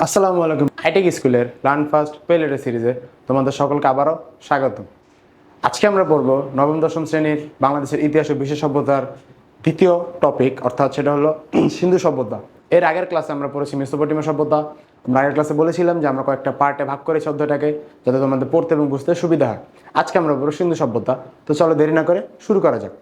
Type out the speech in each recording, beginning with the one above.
আসসালামু আলাইকুম। হাইটেক স্কুলের লার্ন ফার্স্ট পে লেটার সিরিজে তোমাদের সকলকে আবারও স্বাগত। আজকে আমরা পড়ব নবম দশম শ্রেণীর বাংলাদেশের ইতিহাস ও বিশ্ব সভ্যতার দ্বিতীয় টপিক, অর্থাৎ সেটা হলো সিন্ধু সভ্যতা। এর আগের ক্লাসে আমরা পড়েছি মেসোপটেমিয়া সভ্যতা। আমরা আগের ক্লাসে বলেছিলাম যে আমরা কয়েকটা পার্টে ভাগ করেছি অধ্যায়টাকে, যাতে তোমাদের পড়তে এবং বুঝতে সুবিধা হয়। আজকে আমরা পড়ব সিন্ধু সভ্যতা। তো চলো দেরি না করে শুরু করা যাক।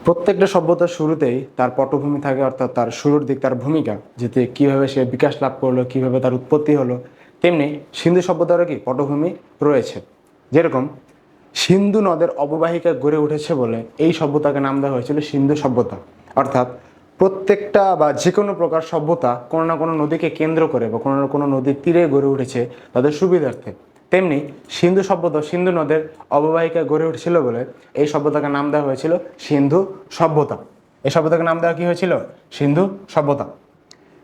প্রত্যেকটা সভ্যতার শুরুতেই তার পটভূমি থাকে, অর্থাৎ তার শুরুর দিক, তার ভূমিকা, যেতে কীভাবে সে বিকাশ লাভ করলো, কীভাবে তার উৎপত্তি হলো। তেমনি সিন্ধু সভ্যতারও কি পটভূমি রয়েছে। যেরকম সিন্ধু নদের অববাহিকা গড়ে উঠেছে বলে এই সভ্যতাকে নাম দেওয়া হয়েছিল সিন্ধু সভ্যতা। অর্থাৎ প্রত্যেকটা বা যে কোনো প্রকার সভ্যতা কোনো না কোনো নদীকে কেন্দ্র করে বা কোনো না কোনো নদীর তীরে গড়ে উঠেছে তাদের সুবিধার্থে। তেমনি সিন্ধু সভ্যতা সিন্ধু নদের অববাহিকায় গড়ে উঠেছিল বলে এই সভ্যতাকে নাম দেওয়া হয়েছিল সিন্ধু সভ্যতা। এই সভ্যতাকে নাম দেওয়া কি হয়েছিল? সিন্ধু সভ্যতা।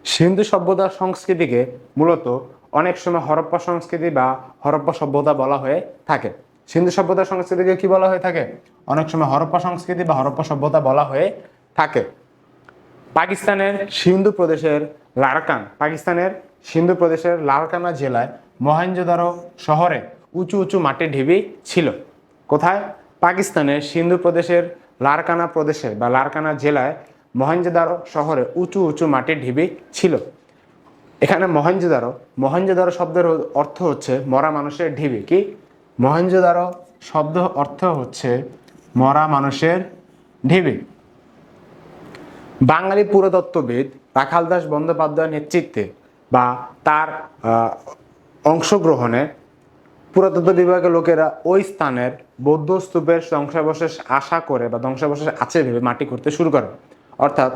সিন্ধু সভ্যতার সংস্কৃতিকে মূলত অনেক সময় হরপ্পা সংস্কৃতি বা হরপ্পা সভ্যতা বলা হয়ে থাকে। সিন্ধু সভ্যতার সংস্কৃতিকে কি বলা হয়ে থাকে? অনেক সময় হরপ্পা সংস্কৃতি বা হরপ্পা সভ্যতা বলা হয়ে থাকে। পাকিস্তানের সিন্ধু প্রদেশের লারকানা জেলায় মহেঞ্জোদারো শহরে উঁচু উঁচু মাটির ঢিবি ছিল। কোথায়? পাকিস্তানের সিন্ধু প্রদেশের লারকানা জেলায় মহেঞ্জোদারো শহরে উঁচু উঁচু মাটির ঢিবি ছিল। এখানে মহেঞ্জোদারো শব্দের অর্থ হচ্ছে মরা মানুষের ঢিবি। কি? মহেঞ্জোদারো শব্দ অর্থ হচ্ছে মরা মানুষের ঢিবি। বাঙালি পুরাতত্ত্ববিদ রাখাল দাস বন্দ্যোপাধ্যায়ের নেতৃত্বে বা তার অংশগ্রহণে পুরাতত্ত্ব বিভাগের লোকেরা ওই স্থানের বৌদ্ধ স্তূপের ধ্বংসাবশেষ আশা করে বা ধ্বংসাবশেষ আছে ভেবে মাটি খুঁড়তে শুরু করে। অর্থাৎ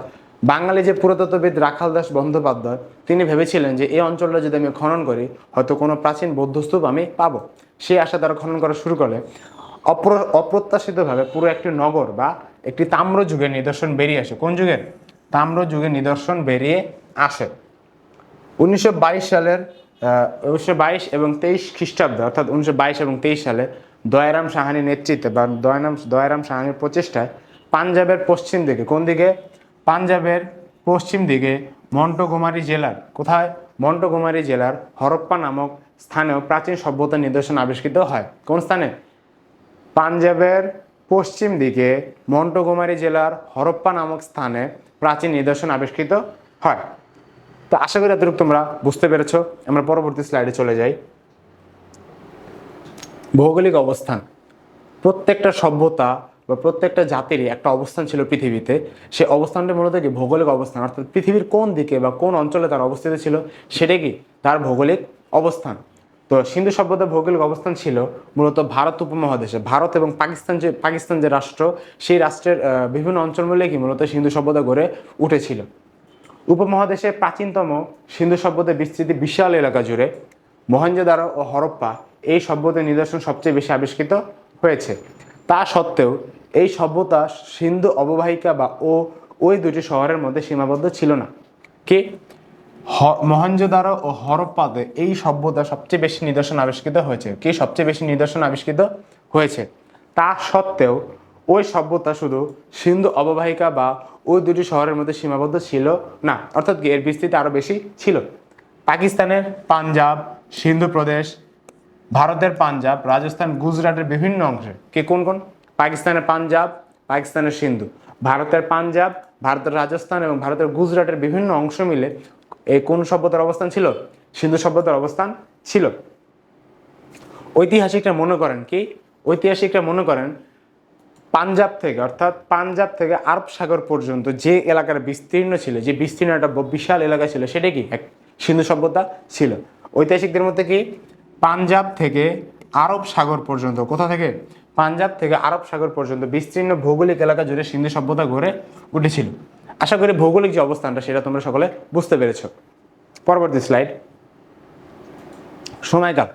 বাঙালি যে পুরাতত্ত্ববিদ রাখাল দাস বন্দ্যোপাধ্যায়, তিনি ভেবেছিলেন যে এই অঞ্চলটা যদি আমি খনন করি হয়তো কোনো প্রাচীন বৌদ্ধ স্তূপ আমি পাবো। সেই আশা তারা খনন করা শুরু করলে অপ্রত্যাশিতভাবে পুরো একটি নগর বা একটি তাম্র যুগের নিদর্শন বেরিয়ে আসে। কোন যুগের? তাম্র যুগের নিদর্শন বেরিয়ে আসে। 1922 এবং 23 খ্রিস্টাব্দে, অর্থাৎ 1922 এবং 23 সালে দয়ারাম সাহানির নেতৃত্বে বা দয়ারাম সাহানির প্রচেষ্টায় পাঞ্জাবের পশ্চিম দিকে, কোন দিকে? পাঞ্জাবের পশ্চিম দিকে মন্টোগোমারি জেলার, কোথায়? মন্টোগোমারি জেলার হরপ্পা নামক স্থানেও প্রাচীন সভ্যতার নিদর্শন আবিষ্কৃত হয়। কোন স্থানে? পাঞ্জাবের পশ্চিম দিকে মন্টোগোমারি জেলার হরপ্পা নামক স্থানে প্রাচীন নিদর্শন আবিষ্কৃত হয়। তো আশা করি এতটুকু তোমরা বুঝতে পেরেছো। আমরা পরবর্তী স্লাইডে চলে যাই। ভৌগোলিক অবস্থান। প্রত্যেকটা সভ্যতা বা প্রত্যেকটা জাতিরই একটা অবস্থান ছিল পৃথিবীতে। সেই অবস্থানটা মূলত কি? ভৌগোলিক অবস্থান। অর্থাৎ পৃথিবীর কোন দিকে বা কোন অঞ্চলে তার অবস্থিত ছিল সেটা কি? তার ভৌগোলিক অবস্থান। তো সিন্ধু সভ্যতার ভৌগোলিক অবস্থান ছিল মূলত ভারত উপমহাদেশে। ভারত এবং পাকিস্তান যে রাষ্ট্র, সেই রাষ্ট্রের বিভিন্ন অঞ্চল মিলে কি মূলত সিন্ধু সভ্যতা গড়ে উঠেছিল। উপমহাদেশে প্রাচীনতম সিন্ধু সভ্যতার বিস্তৃতি বিশাল এলাকা জুড়ে। মহেঞ্জোদারো ও হরপ্পা এই সভ্যতার নিদর্শন সবচেয়ে বেশি আবিষ্কৃত হয়েছে। তা সত্ত্বেও এই সভ্যতা সিন্ধু অববাহিকা বা ওই দুটি শহরের মধ্যে সীমাবদ্ধ ছিল না। কি? মহেঞ্জোদারো ও হরপ্পাতে এই সভ্যতা সবচেয়ে বেশি নিদর্শন আবিষ্কৃত হয়েছে। কি? সবচেয়ে বেশি নিদর্শন আবিষ্কৃত হয়েছে। তা সত্ত্বেও ওই সভ্যতা শুধু সিন্ধু অববাহিকা বা ওই দুটি শহরের মধ্যে সীমাবদ্ধ ছিল না, অর্থাৎ এর বিস্তৃতি আরো বেশি ছিল। পাকিস্তানের পাঞ্জাব, সিন্ধু প্রদেশ, ভারতের পাঞ্জাব, রাজস্থান, গুজরাটের বিভিন্ন অংশে। কে কোন কোন? পাকিস্তানের পাঞ্জাব, পাকিস্তানের সিন্ধু, ভারতের পাঞ্জাব, ভারতের রাজস্থান এবং ভারতের গুজরাটের বিভিন্ন অংশ মিলে এই কোন সভ্যতার অবস্থান ছিল? সিন্ধু সভ্যতার অবস্থান ছিল। ঐতিহাসিকরা মনে করেন পাঞ্জাব থেকে আরব সাগর পর্যন্ত যে এলাকার বিস্তীর্ণ ছিল, যে বিস্তীর্ণ একটা বিশাল এলাকা ছিল, সেটা কি এক সিন্ধু সভ্যতা ছিল। ঐতিহাসিকদের মধ্যে কি? পাঞ্জাব থেকে আরব সাগর পর্যন্ত, কোথা থেকে? পাঞ্জাব থেকে আরব সাগর পর্যন্ত বিস্তীর্ণ ভৌগোলিক এলাকা জুড়ে সিন্ধু সভ্যতা গড়ে উঠেছিল। আশা করি ভৌগোলিক যে অবস্থানটা সেটা তোমরা সকলে বুঝতে পেরেছো। পরবর্তী স্লাইড। সময়কাল।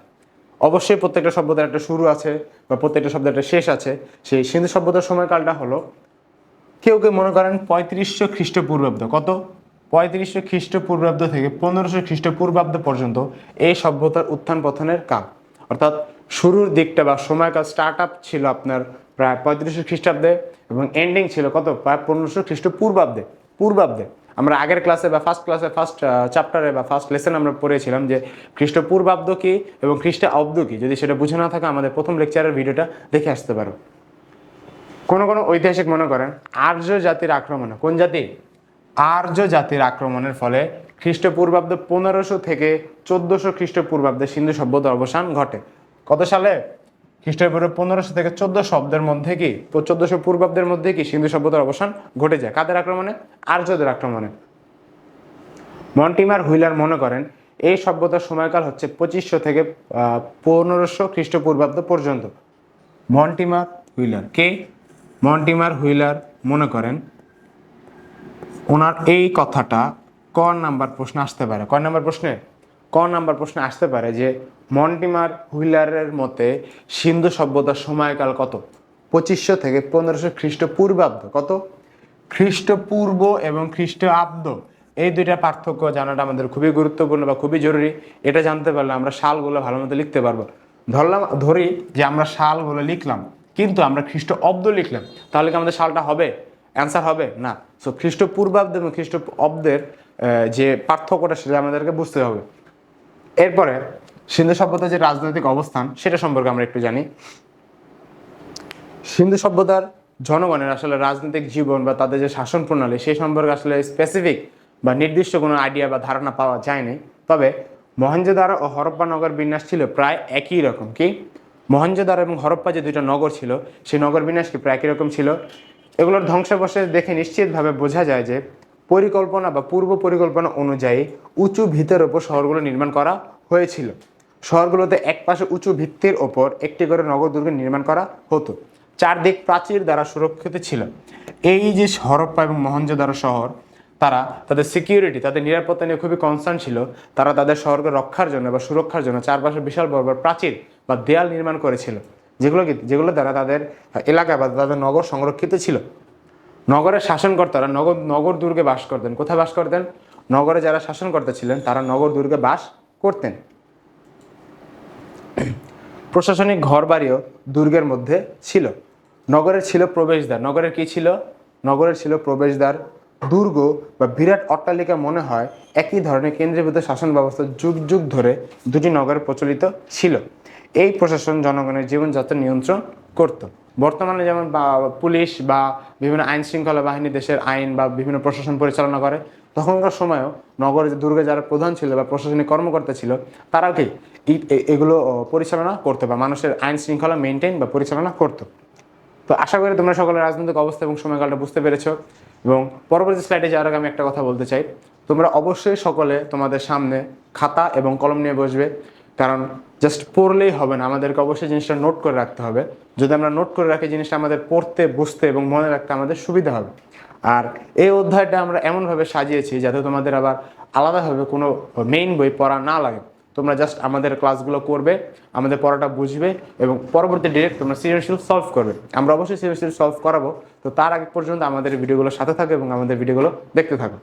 অবশ্যই প্রত্যেকটা সভ্যতার একটা শুরু আছে বা প্রত্যেকটা শব্দের একটা শেষ আছে। সেই সিন্ধু সভ্যতার সময়কালটা হলো, কেউ মনে করেন 3500 খ্রিস্টপূর্বাব্দ। কত? 3500 খ্রিস্টপূর্বাব্দ থেকে 1500 খ্রিস্টপূর্বাব্দ পর্যন্ত এই সভ্যতার উত্থান পতনের কাল। অর্থাৎ শুরুর দিকটা বা সময়কাল স্টার্ট আপ ছিল আপনার প্রায় 3500 খ্রিস্টাব্দে এবং এন্ডিং ছিল কত প্রায় 1500 খ্রিস্টপূর্বাব্দে। পূর্বাব্দে আমরা আগের ক্লাসে বা ফার্স্ট চ্যাপ্টারে বা ফার্স্ট লেসনে আমরা পড়েছিলাম যে খ্রিস্টপূর্বাব্দ কি এবং খ্রিস্টাব্দ কি। যদি সেটা বুঝে না থাকে আমাদের প্রথম লেকচারের ভিডিওটা দেখে আসতে পারো। কোনো ঐতিহাসিক মনে করেন আর্য জাতির আক্রমণে, কোন জাতি? আর্য জাতির আক্রমণের ফলে খ্রিস্টপূর্বাব্দ 1500 থেকে 1400 খ্রিস্টপূর্বাব্দে সিন্ধু সভ্যতার অবসান ঘটে। কত সালে? খ্রিস্টপূর্ব 1500 থেকে 1400 অব্দের মধ্যে কি 1400 পূর্বাব্দের মধ্যে কি সিন্ধু সভ্যতার অবসান ঘটে যায়। কাদের আক্রমণে? আর্যদের আক্রমণে। মন্টিমার হুইলার মনে করেন এই সভ্যতার সময়কাল হচ্ছে 2500 থেকে 1500 খ্রিস্টপূর্বাব্দ পর্যন্ত। মন্টিমার হুইলার কে? মন্টিমার হুইলার মনে করেন ওনার এই কথাটা ক নাম্বার প্রশ্নে আসতে পারে। কয় নাম্বার প্রশ্নে? ক নাম্বার প্রশ্নে আসতে পারে যে মন্টিমার হুইলারের মতে সিন্ধু সভ্যতার সময়কাল কত? 2500 থেকে 1500 খ্রিস্টপূর্বাব্দ। কত? খ্রিস্টপূর্ব এবং খ্রিস্টাব্দ এই দুইটা পার্থক্য জানাটা আমাদের খুবই গুরুত্বপূর্ণ বা খুবই জরুরি। এটা জানতে পারলে আমরা সালগুলো ভালো মতো লিখতে পারবো। ধরি যে আমরা সালগুলো লিখলাম কিন্তু আমরা খ্রিস্টাব্দ লিখলাম, তাহলে কি আমাদের সালটা হবে? অ্যান্সার হবে না। সো খ্রিস্টপূর্বাব্দ এবং খ্রিস্টাব্দের যে পার্থক্যটা সেটা আমাদেরকে বুঝতে হবে। এরপরে সিন্ধু সভ্যতার যে রাজনৈতিক অবস্থান সেটা সম্পর্কে আমরা একটু জানি। সিন্ধু সভ্যতার জনগণের আসলে রাজনৈতিক জীবন বা তাদের যে শাসন প্রণালী সেই সম্পর্কে আসলে স্পেসিফিক বা নির্দিষ্ট কোনো আইডিয়া বা ধারণা পাওয়া যায়নি। তবে মহেঞ্জোদারো ও হরপ্পা নগর বিন্যাস ছিল প্রায় একই রকম। কি? মহেঞ্জোদারো এবং হরপ্পা যে দুইটা নগর ছিল সেই নগর বিন্যাস কি প্রায় একই রকম ছিল। এগুলোর ধ্বংসাবশেষ দেখে নিশ্চিতভাবে বোঝা যায় যে পরিকল্পনা বা পূর্ব পরিকল্পনা অনুযায়ী উঁচু ভিতের ওপর শহরগুলো নির্মাণ করা হয়েছিল। শহরগুলোতে এক পাশে উঁচু ভিত্তির ওপর একটি করে নগর দুর্গ নির্মাণ করা হতো। চারদিক প্রাচীর দ্বারা সুরক্ষিত ছিল। এই যে হরপ্পা এবং মহেঞ্জোদারো শহর, তারা তাদের সিকিউরিটি, তাদের নিরাপত্তা নিয়ে খুবই কনসার্ন ছিল। তারা তাদের শহরকে রক্ষার জন্য বা সুরক্ষার জন্য চারপাশে বিশাল বড় বড় প্রাচীর বা দেয়াল নির্মাণ করেছিল, যেগুলো দ্বারা তাদের এলাকা বা তাদের নগর সংরক্ষিত ছিল। নগরের শাসনকর্তারা নগর দুর্গে বাস করতেন। কোথায় বাস করতেন? নগরে যারা শাসনকর্তা ছিলেন তারা নগর দুর্গে বাস করতেন। প্রশাসনিক ঘরবাড়িও দুর্গের মধ্যে ছিল। নগরের ছিল প্রবেশদ্বার। নগরের কি ছিল? নগরের ছিল প্রবেশদ্বার। দুর্গ বা বিরাট অট্টালিকা মনে হয় একই ধরনের কেন্দ্রীভূত শাসন ব্যবস্থা যুগ যুগ ধরে দুটি নগরে প্রচলিত ছিল। এই প্রশাসন জনগণের জীবনযাত্রা নিয়ন্ত্রণ করত। বর্তমানে যেমন পুলিশ বা বিভিন্ন আইন শৃঙ্খলা বাহিনী দেশের আইন বা বিভিন্ন প্রশাসন পরিচালনা করে, তখনকার সময়েও নগরের দুর্গে যারা প্রধান ছিল বা প্রশাসনিক কর্মকর্তা ছিল তারাও কি এগুলো পরিচালনা করতো বা মানুষের আইন শৃঙ্খলা মেনটেন বা পরিচালনা করতো। তো আশা করি তোমরা সকলের রাজনৈতিক অবস্থা এবং সময়কালটা বুঝতে পেরেছো। এবং পরবর্তী স্লাইডে যাওয়ার আগে আমি একটা কথা বলতে চাই, তোমরা অবশ্যই সকলে তোমাদের সামনে খাতা এবং কলম নিয়ে বসবে। কারণ জাস্ট পড়লেই হবে না, আমাদেরকে অবশ্যই জিনিসটা নোট করে রাখতে হবে। যদি আমরা নোট করে রাখি জিনিসটা আমাদের পড়তে, বুঝতে এবং মনে রাখতে আমাদের সুবিধা হবে। আর এই অধ্যায়টা আমরা এমনভাবে সাজিয়েছি যাতে তোমাদের আবার আলাদাভাবে কোনো মেইন বই পড়া না লাগে। তোমরা জাস্ট আমাদের ক্লাসগুলো করবে, আমাদের পড়াটা বুঝবে এবং পরবর্তী ডিরেক্ট তোমরা সৃজনশীল সলভ করবে। আমরা অবশ্যই সৃজনশীল সলভ করাবো। তো তার আগে পর্যন্ত আমাদের ভিডিওগুলোর সাথে থাকো এবং আমাদের ভিডিওগুলো দেখতে থাকো।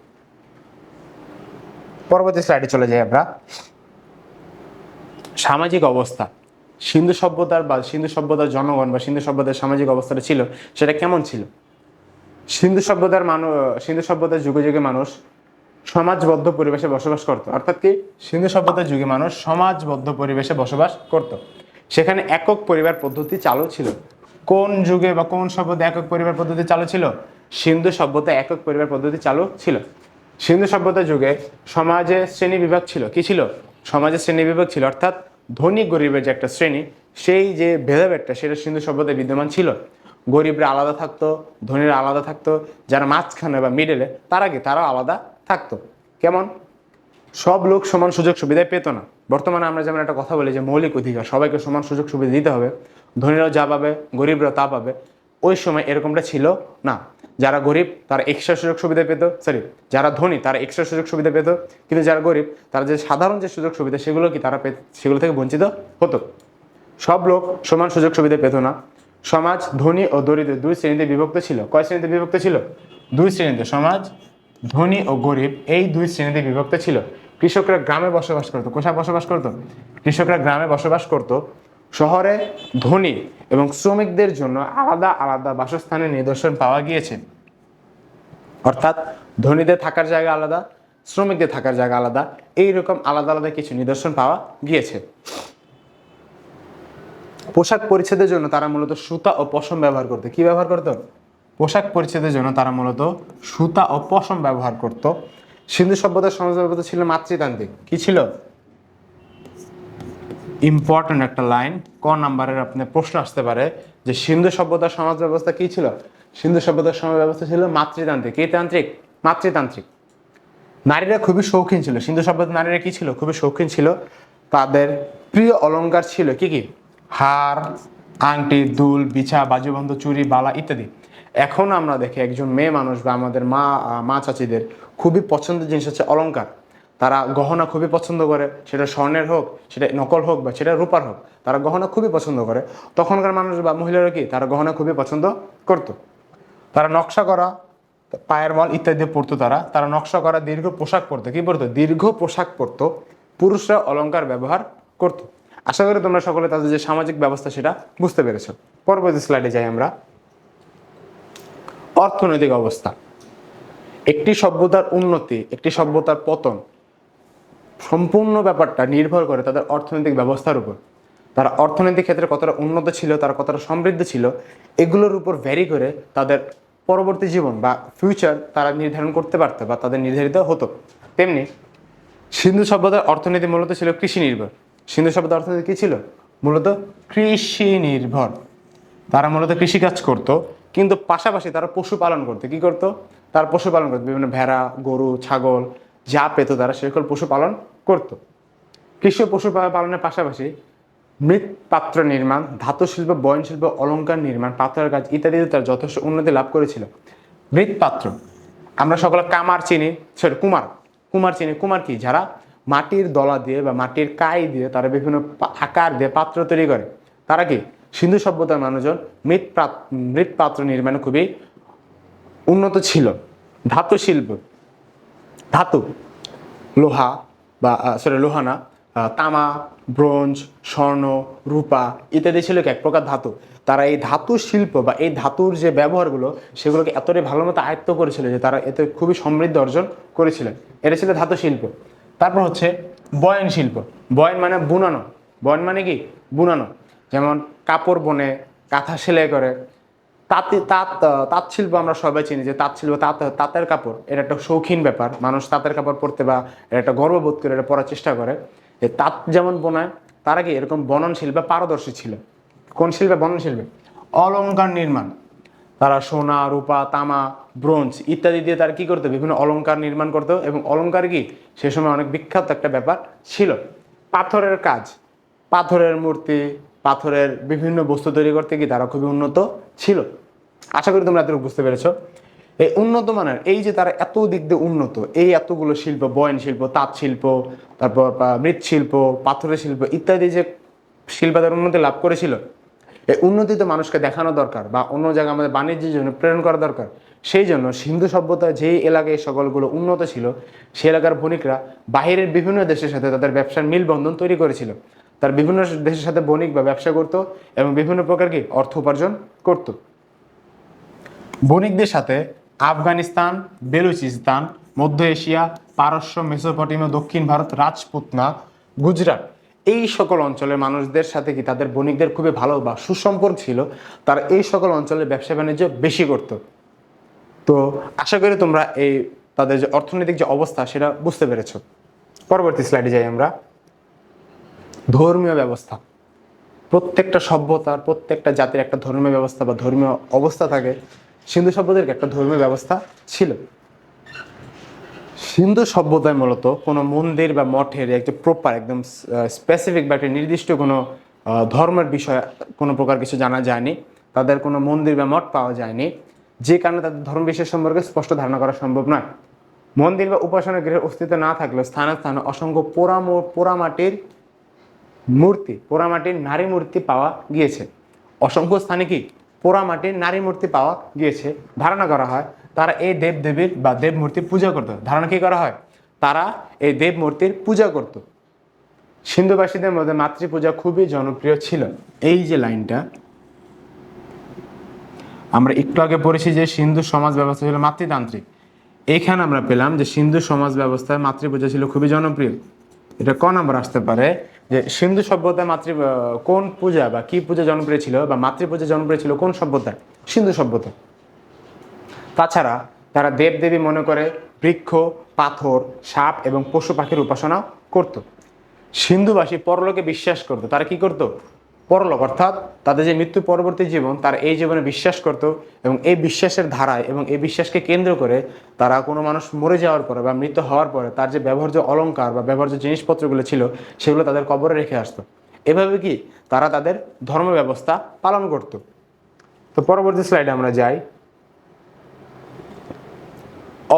পরবর্তী স্লাইডে চলে যাই আমরা। সামাজিক অবস্থা সিন্ধু সভ্যতার জনগণ বা সিন্ধু সভ্যতার সামাজিক অবস্থাটা ছিল সেটা কেমন ছিল? সিন্ধু সভ্যতার যুগে যুগে মানুষ সমাজবদ্ধ পরিবেশে বসবাস করত। অর্থাৎ কি? সিন্ধু সভ্যতার যুগে মানুষ সমাজবদ্ধ পরিবেশে বসবাস করত। সেখানে একক পরিবার পদ্ধতি চালু ছিল। কোন যুগে বা কোন সভ্যতায় একক পরিবার পদ্ধতি চালু ছিল? সিন্ধু সভ্যতায় একক পরিবার পদ্ধতি চালু ছিল। সিন্ধু সভ্যতার যুগে সমাজে শ্রেণী বিভাগ ছিল। কি ছিল? সমাজে শ্রেণী বিভাগ ছিল। অর্থাৎ ধনী গরিবের যে একটা শ্রেণী, সেই যে ভেদাভেদটা সেটা সিন্ধু সভ্যতায় বিদ্যমান ছিল। গরিবরা আলাদা থাকতো, ধনীরা আলাদা থাকতো, যারা মাঝখানে বা মিডলে তারাও আলাদা থাকতো। কেমন? সব লোক সমান সুযোগ সুবিধায় পেত না। বর্তমানে আমরা যেমন একটা কথা বলি যে মৌলিক অধিকার, সবাইকে সমান সুযোগ সুবিধা দিতে হবে, ধনীরাও যা পাবে গরিবরাও তা পাবে। ওই সময় এরকমটা ছিল না। যারা গরিব তারা এক্সট্রা সুযোগ সুবিধা পেত, যারা ধনী তারা এক্সট্রা সুযোগ সুবিধা পেত, কিন্তু যারা গরিব তারা যে সাধারণ যে সুযোগ সুবিধা সেগুলো কি তারা সেগুলো থেকে বঞ্চিত হতো। সব লোক সমান সুযোগ সুবিধা পেত না। সমাজ ধনী ও দরিদ্র দুই শ্রেণীতে বিভক্ত ছিল। কয় শ্রেণীতে বিভক্ত ছিল? দুই শ্রেণীতে। সমাজ ধনী ও গরিব এই দুই শ্রেণীতে বিভক্ত ছিল। কৃষকরা গ্রামে বসবাস করতো। কোথায় বসবাস করতো? কৃষকরা গ্রামে বসবাস করত। শহরে ধনী এবং শ্রমিকদের জন্য আলাদা আলাদা বাসস্থানের নিদর্শন পাওয়া গিয়েছে। অর্থাৎ ধনীদের থাকার জায়গা আলাদা, শ্রমিকদের থাকার জায়গা আলাদা, এইরকম আলাদা আলাদা কিছু নিদর্শন পাওয়া গিয়েছে। পোশাক পরিচ্ছেদের জন্য তারা মূলত সুতা ও পশম ব্যবহার করতো। কি ব্যবহার করতো? পোশাক পরিচ্ছেদের জন্য তারা মূলত সুতা ও পশম ব্যবহার করত। সিন্ধু সভ্যতার সমাজ ব্যবস্থা ছিল মাতৃতান্ত্রিক। কি ছিল? ইম্পর্টেন্ট একটা লাইন, ক নাম্বারের আপনার প্রশ্ন আসতে পারে যে সিন্ধু সভ্যতার সমাজ ব্যবস্থা কি ছিল? সিন্ধু সভ্যতার সমাজ ব্যবস্থা ছিল মাতৃতান্ত্রিক। কি তান্ত্রিক? মাতৃতান্ত্রিক। নারীরা খুবই শৌখিন ছিল। সিন্ধু সভ্যতার নারীরা কি ছিল? খুবই শৌখিন ছিল। তাদের প্রিয় অলংকার ছিল কি কি? হার, আংটি, দুল, বিছা, বাজুবন্ধ, চুড়ি, বালা ইত্যাদি। এখন আমরা দেখি একজন মেয়ে মানুষ বা আমাদের মা চাচিদের খুবই পছন্দের জিনিস হচ্ছে অলংকার। তারা গহনা খুবই পছন্দ করে, সেটা স্বর্ণের হোক, সেটা নকল হোক বা সেটা রূপার হোক, তারা গহনা খুবই পছন্দ করে। তখনকার মানুষ বা মহিলারা কি, তারা গহনা খুবই পছন্দ করতো। তারা নকশা করা পায়ের মল ইত্যাদি পরতো। তারা নকশা করা দীর্ঘ পোশাক পরতো। কি পরতো? দীর্ঘ পোশাক পরতো। পুরুষরা অলংকার ব্যবহার করতো। আশা করি তোমরা সকলে তাদের যে সামাজিক ব্যবস্থা সেটা বুঝতে পেরেছো। পরবর্তী স্লাইডে যাই আমরা। অর্থনৈতিক অবস্থা। একটি সভ্যতার উন্নতি, একটি সভ্যতার পতন, সম্পূর্ণ ব্যাপারটা নির্ভর করে তাদের অর্থনৈতিক ব্যবস্থার উপর। তারা অর্থনৈতিক ক্ষেত্রে কতটা উন্নত ছিল, তারা কতটা সমৃদ্ধ ছিল, এগুলোর উপর ভ্যারি করে তাদের পরবর্তী জীবন বা ফিউচার তারা নির্ধারণ করতে পারতো বা তাদের নির্ধারিত হতো। তেমনি সিন্ধু সভ্যতার অর্থনীতি মূলত ছিল কৃষি নির্ভর। সিন্ধু সভ্যতার অর্থনীতি কী ছিল? মূলত কৃষি নির্ভর। তারা মূলত কৃষিকাজ করতো, কিন্তু পাশাপাশি তারা পশুপালন করতো। কি করতো? তারা পশুপালন করতো। বিভিন্ন ভেড়া, গরু, ছাগল যা পেত তারা সেসকল পশুপালন করতো। কৃষি ও পশু পালনের পাশাপাশি মৃৎপাত্র নির্মাণ, ধাতু শিল্প, বয়ন শিল্প, অলংকার নির্মাণ, পাথরের কাজ ইত্যাদিতে তারা যথেষ্ট উন্নতি লাভ করেছিল। মৃৎপাত্র, আমরা সকলে কামার চিনি, কুমার চিনি। কুমার কি? যারা মাটির দলা দিয়ে বা মাটির কাই দিয়ে তারা বিভিন্ন আকার দিয়ে পাত্র তৈরি করে। তারা কি? সিন্ধু সভ্যতার মানুষজন মৃৎপাত্র নির্মাণে খুবই উন্নত ছিল। ধাতু শিল্প, ধাতু, লোহা বা লোহা না, তামা, ব্রোঞ্জ, স্বর্ণ, রূপা ইত্যাদি ছিল এক প্রকার ধাতু। তারা এই ধাতু শিল্প বা এই ধাতুর যে ব্যবহারগুলো সেগুলোকে এতটাই ভালো মতো আয়ত্ত করেছিল যে তারা এতে খুবই সমৃদ্ধ অর্জন করেছিলেন। এটা ছিল ধাতু শিল্প। তারপর হচ্ছে বয়ন শিল্প। বয়ন মানে বুনানো। বয়ন মানে কি? বুনানো। যেমন কাপড় বনে, কাঁথা সেলাই করে। তাঁত শিল্প আমরা সবাই চিনি যে তাঁত শিল্প, তাঁতের কাপড় এটা একটা শৌখিন ব্যাপার। মানুষ তাঁতের কাপড় পরতে বা এটা একটা গর্ববোধ করে এটা পরার চেষ্টা করে। যে তাঁত যেমন বোনায়, তারা কি এরকম বনন শিল্পে পারদর্শী ছিল। কোন শিল্পে? বনন শিল্পে। অলংকার নির্মাণ, তারা সোনা, রূপা, তামা, ব্রোঞ্জ ইত্যাদি দিয়ে তারা কি করতো? বিভিন্ন অলংকার নির্মাণ করতো। এবং অলংকার কি সে সময় অনেক বিখ্যাত একটা ব্যাপার ছিল। পাথরের কাজ, পাথরের মূর্তি, পাথরের বিভিন্ন বস্তু তৈরি করতে কি তারা খুবই উন্নত ছিল। আশা করি তোমরা এতটুকু বুঝতে পেরেছো। এই উন্নত মানের, এই যে তারা এত দিক দিয়ে উন্নত, এই এতগুলো শিল্প, বয়ন শিল্প, তাঁত শিল্প, তারপর মৃৎশিল্প, পাথরের শিল্প ইত্যাদি যে শিল্পের উন্নতি লাভ করেছিল, এই উন্নতি তো মানুষকে দেখানো দরকার বা অন্য জায়গায় আমাদের বাণিজ্যের জন্য প্রেরণ করা দরকার। সেই জন্য সিন্ধু সভ্যতা যেই এলাকায় সকলগুলো উন্নত ছিল, সেই এলাকার বণিকরা বাহিরের বিভিন্ন দেশের সাথে তাদের ব্যবসার মিলবন্ধন তৈরি করেছিল। তার বিভিন্ন দেশের সাথে বণিক বা ব্যবসা করত এবং বিভিন্ন প্রকার কি অর্থ উপার্জন করত। বণিকদের সাথে আফগানিস্তান, বেলুচিস্তান, মধ্য এশিয়া, পারস্য, মেসোপটেমিয়া, দক্ষিণ ভারত, রাজপুতনা, গুজরাট এই সকল অঞ্চলের মানুষদের সাথে কি তাদের বণিকদের খুবই ভালো বা সুসম্পর্ক ছিল। তারা এই সকল অঞ্চলের ব্যবসা বাণিজ্য বেশি করত। তো আশা করি তোমরা এই তাদের যে অর্থনৈতিক যে অবস্থা সেটা বুঝতে পেরেছ। পরবর্তী স্লাইডে যাই আমরা। ধর্মীয় ব্যবস্থা। প্রত্যেকটা সভ্যতার, প্রত্যেকটা জাতির একটা ধর্মীয় ব্যবস্থা বা ধর্মীয় অবস্থা থাকে। সিন্ধু সভ্যতার একটা ধর্মীয় ব্যবস্থা ছিল। সিন্ধু সভ্যতায় মূলত কোনো মন্দির বা মঠের একটা প্রপার একদম স্পেসিফিক বা একটা নির্দিষ্ট কোনো ধর্মের বিষয়ে কোনো প্রকার কিছু জানা যায়নি। তাদের কোনো মন্দির বা মঠ পাওয়া যায়নি, যে কারণে তাদের ধর্ম বিশ্বাস সম্পর্কে স্পষ্ট ধারণা করা সম্ভব নয়। মন্দির বা উপাসনা গৃহের অস্তিত্ব না থাকলেও স্থানে স্থানে অসংখ্য পোড়ামাটির মূর্তি, পোড়ামাটির নারী মূর্তি পাওয়া গিয়েছে। অসংখ্য স্থানে কি পোড়ামাটির নারী মূর্তি পাওয়া গিয়েছে। ধারণা করা হয় তারা এই দেবদেবীর বা দেব মূর্তির পূজা করত। ধারণা কি করা হয়? তারা এই দেব মূর্তির পূজা করত। সিন্ধুবাসীদের মধ্যে মাতৃপূজা খুবই জনপ্রিয় ছিল। এই যে লাইনটা আমরা একটু আগে পড়েছি যে সিন্ধু সমাজ ব্যবস্থা ছিল মাতৃতান্ত্রিক, এইখানে আমরা পেলাম যে সিন্ধু সমাজ ব্যবস্থায় মাতৃপূজা ছিল খুবই জনপ্রিয়। এটা ক নাম্বার আসতে পারে যে সিন্ধু সভ্যতায় কোন পূজা বা কি পূজা জনপ্রিয় ছিল বা মাতৃপূজা জনপ্রিয় ছিল কোন সভ্যতায়? সিন্ধু সভ্যতা। তাছাড়া তারা দেবদেবী মনে করে বৃক্ষ, পাথর, সাপ এবং পশু পাখির উপাসনা করত। সিন্ধুবাসী পরলোকে বিশ্বাস করত। তারা কি করত? পরলোক অর্থাৎ তাদের যে মৃত্যু পরবর্তী জীবন, তারা এই জীবনে বিশ্বাস করত এবং এই বিশ্বাসের ধারায় এবং এই বিশ্বাসকে কেন্দ্র করে তারা কোনো মানুষ মরে যাওয়ার পরে বা মৃত্যু হওয়ার পরে তার যে ব্যবহার্য অলংকার বা ব্যবহার্য জিনিসপত্রগুলো ছিল সেগুলো তাদের কবরে রেখে আসতো। এভাবে কি তারা তাদের ধর্ম ব্যবস্থা পালন করত। তো পরবর্তী স্লাইডে আমরা যাই।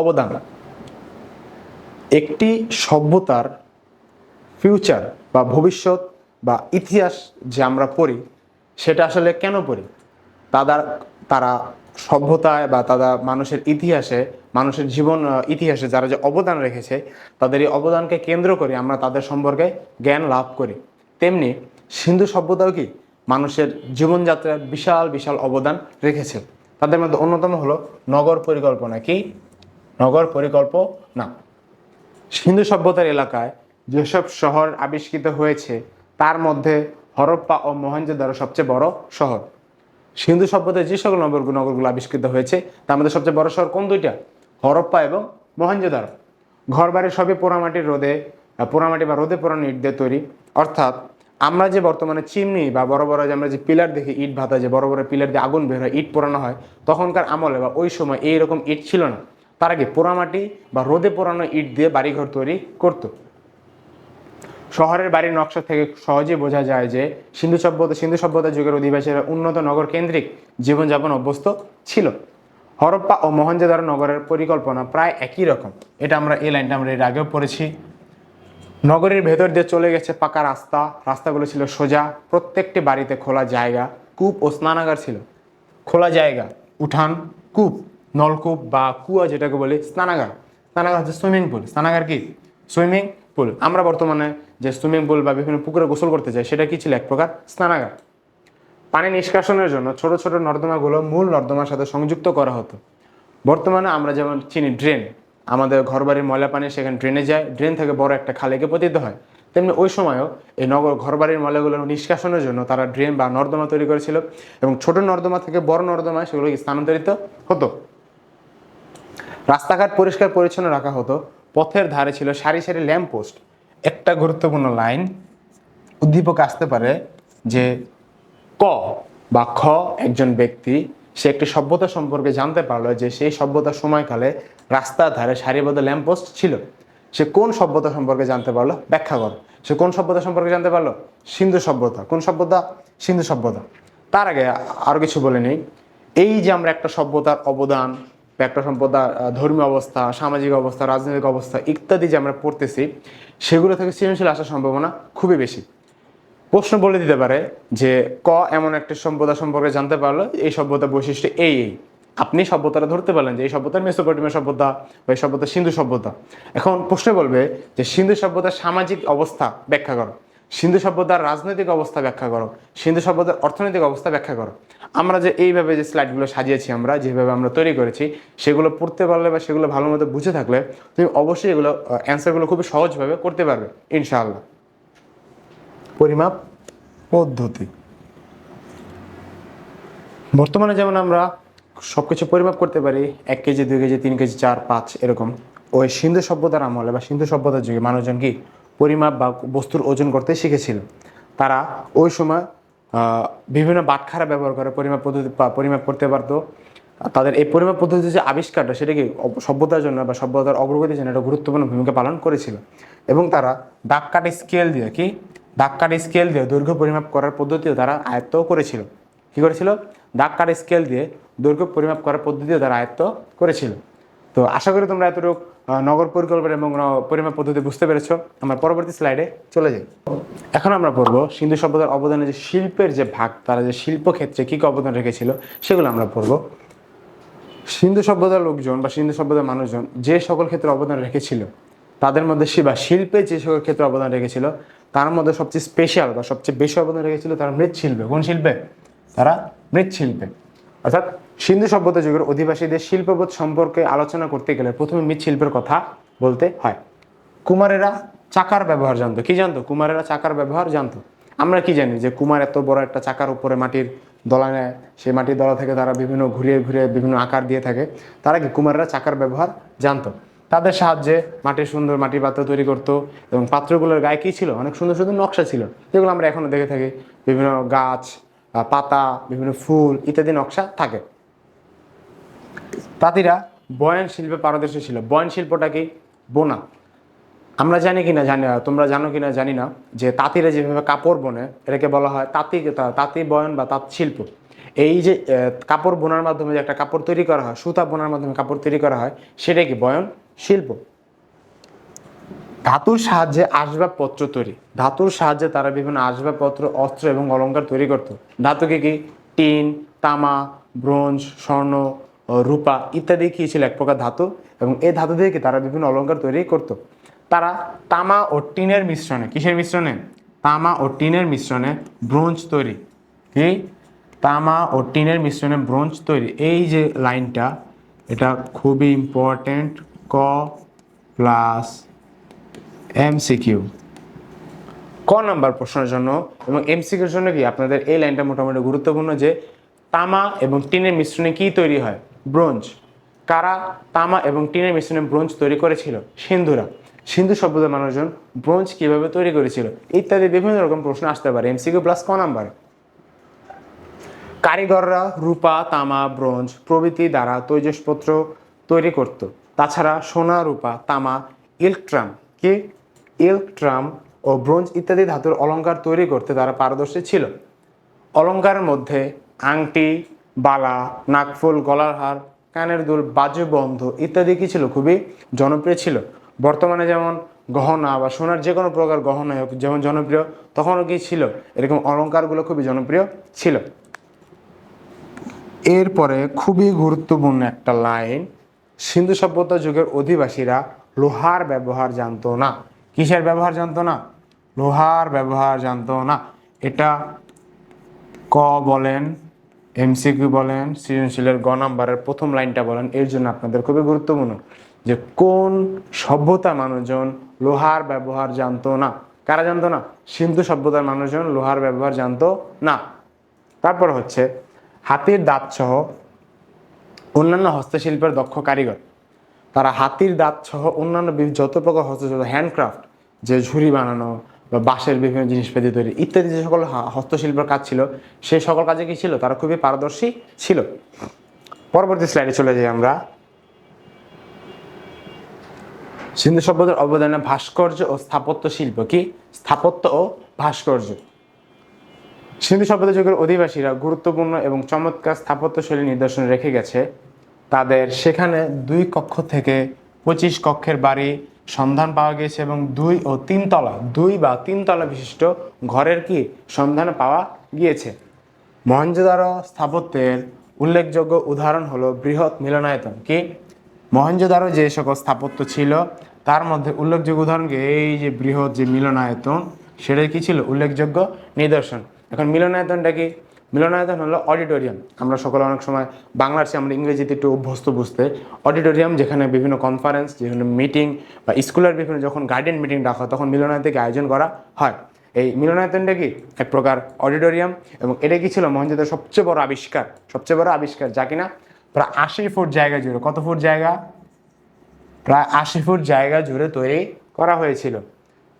অবদান। একটি সভ্যতার ফিউচার বা ভবিষ্যৎ বা ইতিহাস যে আমরা পড়ি সেটা আসলে কেন পড়ি? তারা সভ্যতায় বা তারা মানুষের ইতিহাসে, মানুষের জীবন ইতিহাসে যারা যে অবদান রেখেছে তাদের এই অবদানকে কেন্দ্র করে আমরা তাদের সম্পর্কে জ্ঞান লাভ করি। তেমনি সিন্ধু সভ্যতাও কি মানুষের জীবনযাত্রার বিশাল বিশাল অবদান রেখেছে। তাদের মধ্যে অন্যতম হলো নগর পরিকল্পনা। কি? নগর পরিকল্পনা। সিন্ধু সভ্যতার এলাকায় যেসব শহর আবিষ্কৃত হয়েছে তার মধ্যে হরপ্পা ও মহেঞ্জোদারো সবচেয়ে বড় শহর। সিন্ধু সভ্যতায় যে সকল নগরগুলো আবিষ্কৃত হয়েছে তার মধ্যে সবচেয়ে বড় শহর কোন দুইটা? হরপ্পা এবং মহেঞ্জোদারো। ঘরবাড়ি সবই পোড়ামাটি বা রোদে পোড়ানো ইট দিয়ে তৈরি। অর্থাৎ আমরা যে বর্তমানে চিমনি বা বড় বড় যে আমরা যে পিলার দেখি, ইট ভাতা, যে বড় বড় পিলার দিয়ে আগুন বের হয়, ইট পোড়ানো হয়, তখনকার আমলে বা ওই সময় এইরকম ইট ছিল না। তার আগে পোড়ামাটি বা রোদে পোড়ানো ইট দিয়ে বাড়িঘর তৈরি করত। শহরের বাড়ির নকশা থেকে সহজেই বোঝা যায় যে সিন্ধু সভ্যতা যুগের অধিবাসীরা উন্নত নগর কেন্দ্রিক জীবনযাপন অভ্যস্ত ছিল। হরপ্পা ও মহেঞ্জোদারো নগরের পরিকল্পনা প্রায় একই রকম। এই লাইনটা আমরা এর আগেও পড়েছি। নগরীর ভেতর দিয়ে চলে গেছে পাকা রাস্তাগুলো ছিল সোজা। প্রত্যেকটি বাড়িতে খোলা জায়গা, কূপ ও স্নানাগার ছিল। খোলা জায়গা, উঠান, কূপ, নলকূপ বা কুয়া যেটাকে বলি, স্নানাগার হচ্ছে সুইমিং পুল। স্নানাগার কি? Swimming pool. আমরা বর্তমানে যে সুইমিং পুল বা বিভিন্ন পুকুরে গোসল করতে যাই সেটা কি ছিল? এক প্রকার স্নানাগার। পানি নিষ্কাশনের জন্য ছোট ছোট নর্দমাগুলো মূল নর্দমার সাথে সংযুক্ত করা হতো। বর্তমানে আমরা যেমন চিনি ড্রেন, আমাদের ঘরবাড়ির ময়লা পানি সেখানে ড্রেনে যায়, ড্রেন থেকে বড় একটা খালে গিয়ে পতিত হয়। তেমনি ওই সময়ও এই ঘরবাড়ির ময়লাগুলো নিষ্কাশনের জন্য তারা ড্রেন বা নর্দমা তৈরি করেছিল এবং ছোট নর্দমা থেকে বড় নর্দমায় সেগুলো স্থানান্তরিত হতো। রাস্তাঘাট পরিষ্কার পরিচ্ছন্ন রাখা হতো। পথের ধারে ছিল সারি সারি ল্যাম্প পোস্ট। একটা গুরুত্বপূর্ণ লাইন উদ্দীপক আসতে পারে যে ক বা খ একজন ব্যক্তি সে একটি সভ্যতা সম্পর্কে জানতে পারলো যে সেই সভ্যতার সময়কালে রাস্তার ধারে সারিবদ্ধ ল্যাম্পপোস্ট ছিল। সে কোন সভ্যতা সম্পর্কে জানতে পারলো? ব্যাখ্যা কর। সে কোন সভ্যতা সম্পর্কে জানতে পারলো? সিন্ধু সভ্যতা। কোন সভ্যতা? সিন্ধু সভ্যতা। তার আগে আরো কিছু বলে নেই। এই যে আমরা একটা সভ্যতার অবদান বা একটা সভ্যতার ধর্মীয় অবস্থা, সামাজিক অবস্থা, রাজনৈতিক অবস্থা ইত্যাদি যে আমরা পড়তেছি সেগুলো থেকে সৃজনশীল আসার সম্ভাবনা খুবই বেশি। প্রশ্ন বলে দিতে পারে যে ক এমন একটা সভ্যতা সম্পর্কে জানতে পারলো, এই সভ্যতার বৈশিষ্ট্য এই। আপনি সভ্যতাটা ধরতে পারলেন যে এই সভ্যতার মেসোপটেমিয়া সভ্যতা বা এই সভ্যতা সিন্ধু সভ্যতা। এখন প্রশ্ন বলবে যে সিন্ধু সভ্যতার সামাজিক অবস্থা ব্যাখ্যা করো, সিন্ধু সভ্যতার রাজনৈতিক অবস্থা ব্যাখ্যা করো, সিন্ধু সভ্যতার অর্থনৈতিক অবস্থা ব্যাখ্যা করো। আমরা যে এইভাবে যে স্লাইডগুলো সাজিয়েছি, আমরা যেভাবে আমরা তৈরি করেছি, সেগুলো পড়তে পারলে বা সেগুলো ভালো মতো বুঝে থাকলে তুমি অবশ্যই এগুলো অ্যান্সারগুলো খুবই সহজভাবে করতে পারবে ইনশাআল্লাহ। পরিমাপ পদ্ধতি। বর্তমানে যেমন আমরা সবকিছু পরিমাপ করতে পারি 1 কেজি, 2 কেজি, 3 কেজি, 4, 5 এরকম, ওই সিন্ধু সভ্যতার আমলে বা সিন্ধু সভ্যতার যুগে মানুষজন কি পরিমাপ বা বস্তুর ওজন করতে শিখেছিল। তারা ওই সময় বিভিন্ন বাটখারা ব্যবহার করে পরিমাপ করতে পারতো। তাদের এই পরিমাপ পদ্ধতির যে আবিষ্কারটা সেটা কি সভ্যতার জন্য বা সভ্যতার অগ্রগতির জন্য একটা গুরুত্বপূর্ণ ভূমিকা পালন করেছিল। এবং তারা দাগকাঠি স্কেল দিয়ে দৈর্ঘ্য পরিমাপ করার পদ্ধতিও তারা আয়ত্ত করেছিল। কি করেছিল? দাগকাঠি স্কেল দিয়ে দৈর্ঘ্য পরিমাপ করার পদ্ধতিও তারা আয়ত্ত করেছিল। তো আশা করি তোমরা এতটুকু নগর পরিকল্পনা এবং পরিমাপ পদ্ধতি বুঝতে পেরেছো। আমরা পরবর্তী স্লাইডে চলে যাই। এখন আমরা পড়বো সিন্ধু সভ্যতার অবদানে যে শিল্পের যে ভাগ, তারা যে শিল্পক্ষেত্রে কী কী অবদান রেখেছিল সেগুলো আমরা পড়বো। সিন্ধু সভ্যতার লোকজন বা সিন্ধু সভ্যতার মানুষজন যে সকল ক্ষেত্রে অবদান রেখেছিল তাদের মধ্যে শিল্পে যে সকল ক্ষেত্রে অবদান রেখেছিল তার মধ্যে সবচেয়ে স্পেশাল বা সবচেয়ে বেশি অবদান রেখেছিল তারা মৃৎশিল্পে। কোন শিল্পে? তারা মৃৎশিল্পে। অর্থাৎ সিন্ধু সভ্যতা যুগের অধিবাসীদের শিল্পবোধ সম্পর্কে আলোচনা করতে গেলে প্রথমে মৃৎশিল্পের কথা বলতে হয়। কুমারেরা চাকার ব্যবহার জানতো। কি জানতো? কুমারেরা চাকার ব্যবহার জানতো। আমরা কি জানি যে কুমার এত বড় একটা চাকার উপরে মাটির দলা নেয়, সেই মাটির দলা থেকে তারা বিভিন্ন ঘুরিয়ে ঘুরিয়ে বিভিন্ন আকার দিয়ে থাকে। তারা কি কুমারেরা চাকার ব্যবহার জানতো। তাদের সাহায্যে মাটির সুন্দর মাটির পাত্র তৈরি করতো এবং পাত্রগুলোর গায়ে কী ছিল? অনেক সুন্দর সুন্দর নকশা ছিল, যেগুলো আমরা এখনো দেখে থাকি। বিভিন্ন গাছ, পাতা, বিভিন্ন ফুল ইত্যাদি নকশা থাকে। তাঁতিরা বয়ান শিল্পে পারদর্শী ছিল। বয়ান শিল্পটা কি? বোনা। আমরা জানি কিনা জানি, তোমরা জানো কিনা জানি না, যে তাঁতিরা যেভাবে কাপড় বোনে এটাকে বলা হয় তাঁতি বয়ন বা তাঁত শিল্প। এই যে কাপড় বোনার মাধ্যমে যে একটা কাপড় তৈরি করা হয়, সুতা বোনার মাধ্যমে কাপড় তৈরি করা হয়, সেটা কি? বয়ন শিল্প। ধাতুর সাহায্যে আসবাবপত্র তৈরি। ধাতুর সাহায্যে তারা বিভিন্ন আসবাবপত্র, অস্ত্র এবং অলংকার তৈরি করত। ধাতুকে কি? টিন, তামা, ব্রোঞ্জ, স্বর্ণ, রূপা ইত্যাদি কি ছিল? এক প্রকার ধাতু। এবং এই ধাতু দিয়ে কি তারা বিভিন্ন অলংকার তৈরি করত। তারা তামা ও টিনের মিশ্রণে, কিসের মিশ্রণে? তামা ও টিনের মিশ্রণে ব্রোঞ্জ তৈরি। কি? তামা ও টিনের মিশ্রণে ব্রোঞ্জ তৈরি। এই যে লাইনটা, এটা খুবই ইম্পর্টেন্ট। ক প্লাস এমসিকিউ, ক নাম্বার প্রশ্নের জন্য এবং এমসিকিউর জন্য কি আপনাদের এই লাইনটা মোটামুটি গুরুত্বপূর্ণ, যে তামা এবং টিনের মিশ্রণে কি তৈরি হয়? ব্রোঞ্জ। কারা তামা এবং টিনের মিশ্রণে ব্রোঞ্জ তৈরি করেছিল? সিন্ধুরা। সিন্ধু সভ্যতার মানুষজন ব্রোঞ্জ কিভাবে তৈরি করেছিল ইত্যাদি বিভিন্ন রকম প্রশ্ন আসতে পারে এমসিকিউ প্লাস ক নাম্বারে। কারিগররা রূপা, তামা, ব্রোঞ্জ প্রভৃতি দ্বারা তৈজসপত্র তৈরি করত। তাছাড়া সোনা, রূপা, তামা, ইলেকট্রাম কি? ইলেকট্রাম ও ব্রোঞ্জ ইত্যাদি ধাতুর অলংকার তৈরি করতে তারা পারদর্শী ছিল। অলংকারের মধ্যে আংটি, বালা, নাকফুল, গলার হার, কানের দুল, বাজুবন্ধ ইত্যাদি কি ছিল? খুবই জনপ্রিয় ছিল। বর্তমানে যেমন গহনা বা সোনার যে কোনো প্রকার গহনা হোক যেমন জনপ্রিয়, তখনও কি ছিল? এরকম অলংকারগুলো খুবই জনপ্রিয় ছিল। এরপরে খুবই গুরুত্বপূর্ণ একটা লাইন, সিন্ধু সভ্যতা যুগের অধিবাসীরা লোহার ব্যবহার জানতো না। কিসের ব্যবহার জানতো না? লোহার ব্যবহার জানতো না। এটা ক বলেন, এমসিকিউ বলেন, সৃজনশীলের গ নাম্বারের প্রথম লাইনটা বলেন। এর জন্য আপনাদের খুবই গুরুত্বপূর্ণ যে কোন সভ্যতার মানুষজন লোহার ব্যবহার জানতো না। কারা জানতো না? সিন্ধু সভ্যতার মানুষজন লোহার ব্যবহার জানতো না। তারপর হচ্ছে হাতির দাঁত সহ অন্যান্য হস্তশিল্পের দক্ষ কারিগর। তারা হাতির দাঁত সহ অন্যান্য যত প্রকার হস্তশিল্প, হ্যান্ডক্রাফট, যে ঝুড়ি বানানো বা বাঁশের বিভিন্ন জিনিসপাতি তৈরি ইত্যাদি যে সকল হস্তশিল্পের কাজ ছিল, সেই সকল কাজে কি ছিল? তারা খুবই পারদর্শী ছিল। পরবর্তী স্লাইডে চলে যাই আমরা। সিন্ধু সভ্যতার অবদানে ভাস্কর্য ও স্থাপত্য শিল্প। কি? স্থাপত্য ও ভাস্কর্য। সিন্ধু সভ্যতা যুগের অধিবাসীরা গুরুত্বপূর্ণ এবং চমৎকার স্থাপত্যশৈলী নিদর্শন রেখে গেছে। তাদের সেখানে 2 কক্ষ থেকে 25 কক্ষের বাড়ি সন্ধান পাওয়া গিয়েছে এবং 2 বা 3 তলা বিশিষ্ট ঘরের কি সন্ধান পাওয়া গিয়েছে। মহেঞ্জোদারো স্থাপত্যের উল্লেখযোগ্য উদাহরণ হলো বৃহৎ মিলনায়তন। কি? মহেঞ্জোদারো যে সকল স্থাপত্য ছিল তার মধ্যে উল্লেখযোগ্য উদাহরণ কি? এই যে বৃহৎ যে মিলনায়তন, সেটাই কি ছিল? উল্লেখযোগ্য নিদর্শন। এখন মিলনায়তনটা কি? মিলনায়তন হলো অডিটোরিয়াম। আমরা সকলে অনেক সময় বাংলার চেয়ে আমরা ইংরেজিতে একটু অভ্যস্ত বুঝতে। অডিটোরিয়াম যেখানে বিভিন্ন কনফারেন্স, যেখানে মিটিং বা স্কুলের বিভিন্ন যখন গার্ডেন মিটিং ডাকা হয় তখন মিলনায়তনকে আয়োজন করা হয়। এই মিলনায়তনটা কি? এক প্রকার অডিটোরিয়াম। এবং এটা কি ছিল? মহেঞ্জোদারোর সবচেয়ে বড় আবিষ্কার, যা কিনা প্রায় 80 ফুট জায়গা জুড়ে, কত ফুট জায়গা? প্রায় 80 ফুট জায়গা জুড়ে তৈরি করা হয়েছিল।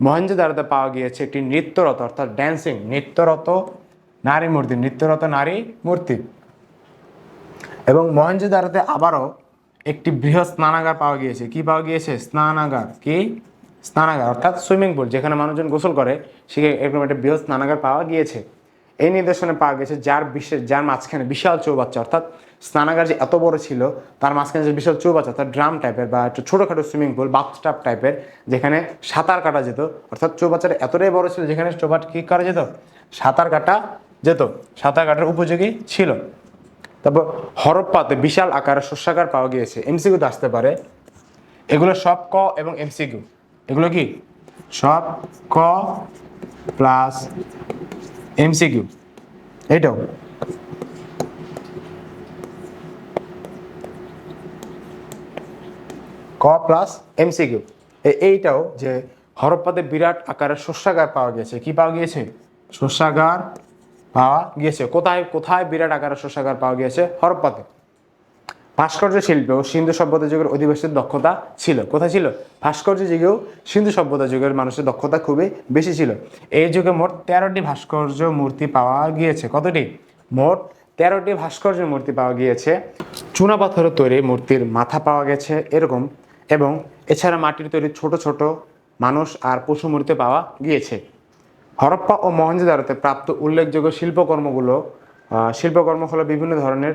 মহেঞ্জোদারোতে পাওয়া গিয়েছে একটি নৃত্যরত, অর্থাৎ ড্যান্সিং নৃত্যরত নারী মূর্তি। এবং মহেঞ্জোদারোতে আবারও একটি বৃহৎ স্নানাগার পাওয়া গিয়েছে। কি পাওয়া গিয়েছে? স্নানাগার। কি? স্নানাগার অর্থাৎ সুইমিং পুল, যেখানে মানুষজন গোসল করে, সেখানে এরকম একটা বৃহৎ স্নানাগার পাওয়া গিয়েছে। এই নিদর্শনে পাওয়া গেছে যার মাঝখানে বিশাল চৌবাচ্চা, অর্থাৎ স্নানাগার যে এত বড় ছিল তার মাঝখানে যে বিশাল চৌবাচ্চা, অর্থাৎ ড্রাম টাইপের বা একটু ছোটোখাটো সুইমিং পুল, বাথটাব টাইপের, যেখানে সাঁতার কাটা যেত। অর্থাৎ চৌবাচ্চাটা এতটাই বড় ছিল যেখানে কি করা যেত? সাঁতার কাটা যেত, সাঁতার কাটার উপযোগী ছিল। তারপর হরপ্পাতে বিশাল আকারের শস্যাগার পাওয়া গিয়েছে। এমসিকিউতে আসতে পারে। এগুলো সব ক এবং এমসিকিউ। এগুলো কি? সব ক প্লাস এমসিকিউ, এইটাও ক প্লাস এমসিকিউ। এইটাও যে হরপ্পাতে বিরাট আকারের শস্যাগার পাওয়া গেছে। কি পাওয়া গিয়েছে? শস্যাগার পাওয়া গিয়েছে। কোথায় কোথায় বিরাট আকারের শস্যাগার পাওয়া গিয়েছে? হরপ্পাতে। ভাস্কর্য শিল্পেও সিন্ধু সভ্যতা যুগের অধিবাসীদের দক্ষতা ছিল। কোথায় ছিল? ভাস্কর্য যুগেও সিন্ধু সভ্যতা যুগের মানুষের দক্ষতা খুবই বেশি ছিল। এই যুগে মোট 13টি ভাস্কর্য মূর্তি পাওয়া গিয়েছে। কতটি? মোট 13টি ভাস্কর্য মূর্তি পাওয়া গিয়েছে। চুনা পাথরের তৈরি মূর্তির মাথা পাওয়া গেছে এরকম, এবং এছাড়া মাটির তৈরি ছোট ছোট মানুষ আর পশু মূর্তি পাওয়া গিয়েছে। হরপ্পা ও মহেঞ্জোদারোতে প্রাপ্ত উল্লেখযোগ্য শিল্পকর্ম হলো বিভিন্ন ধরনের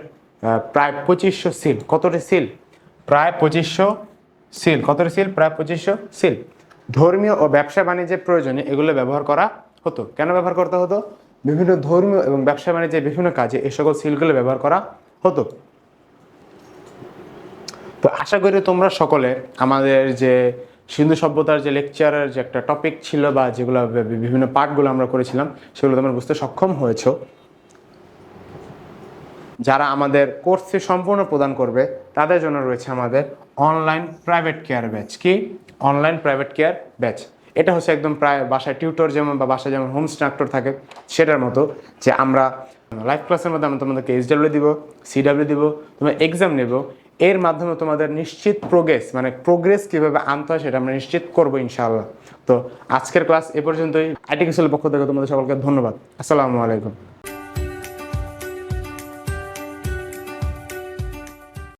প্রায় 2500 সিল। কতটি সিল? প্রায় 2500 সিল। কতটি সিল? প্রায় 2500 সিল। ধর্মীয় ও ব্যবসা বাণিজ্যের প্রয়োজনে এগুলো ব্যবহার করা হতো। কেন ব্যবহার করতে হতো? বিভিন্ন ধর্মীয় এবং ব্যবসা বাণিজ্যের বিভিন্ন কাজে এই সকল সিলগুলো ব্যবহার করা হতো। তো আশা করি তোমরা সকলে আমাদের যে সিন্ধু সভ্যতার যে লেকচারের যে একটা টপিক ছিল বা যেগুলো বিভিন্ন পার্টগুলো আমরা করেছিলাম সেগুলো তোমরা বুঝতে সক্ষম হয়েছো। যারা আমাদের কোর্সটি সম্পূর্ণ প্রদান করবে তাদের জন্য রয়েছে আমাদের অনলাইন প্রাইভেট কেয়ার ব্যাচ। কি? Online private care batch. এটা হচ্ছে একদম প্রায় বাসায় টিউটর যেমন বা বাসায় যেমন হোম ইনস্ট্রাক্টর থাকে সেটার মতো, যে আমরা লাইভ ক্লাসের মধ্যে আমরা তোমাদেরকে এইচডব্লিউ দিব, সিডব্লিউ দিব, তোমরা এক্সাম নেব। এর মাধ্যমে তোমাদের নিশ্চিত প্রোগ্রেস কীভাবে আনতে হয় সেটা আমরা নিশ্চিত করবো ইনশাআল্লাহ। তো আজকের ক্লাস এ পর্যন্তই। আইটি কিসেলের পক্ষ থেকে তোমাদের সকলকে ধন্যবাদ। আসসালামু আলাইকুম।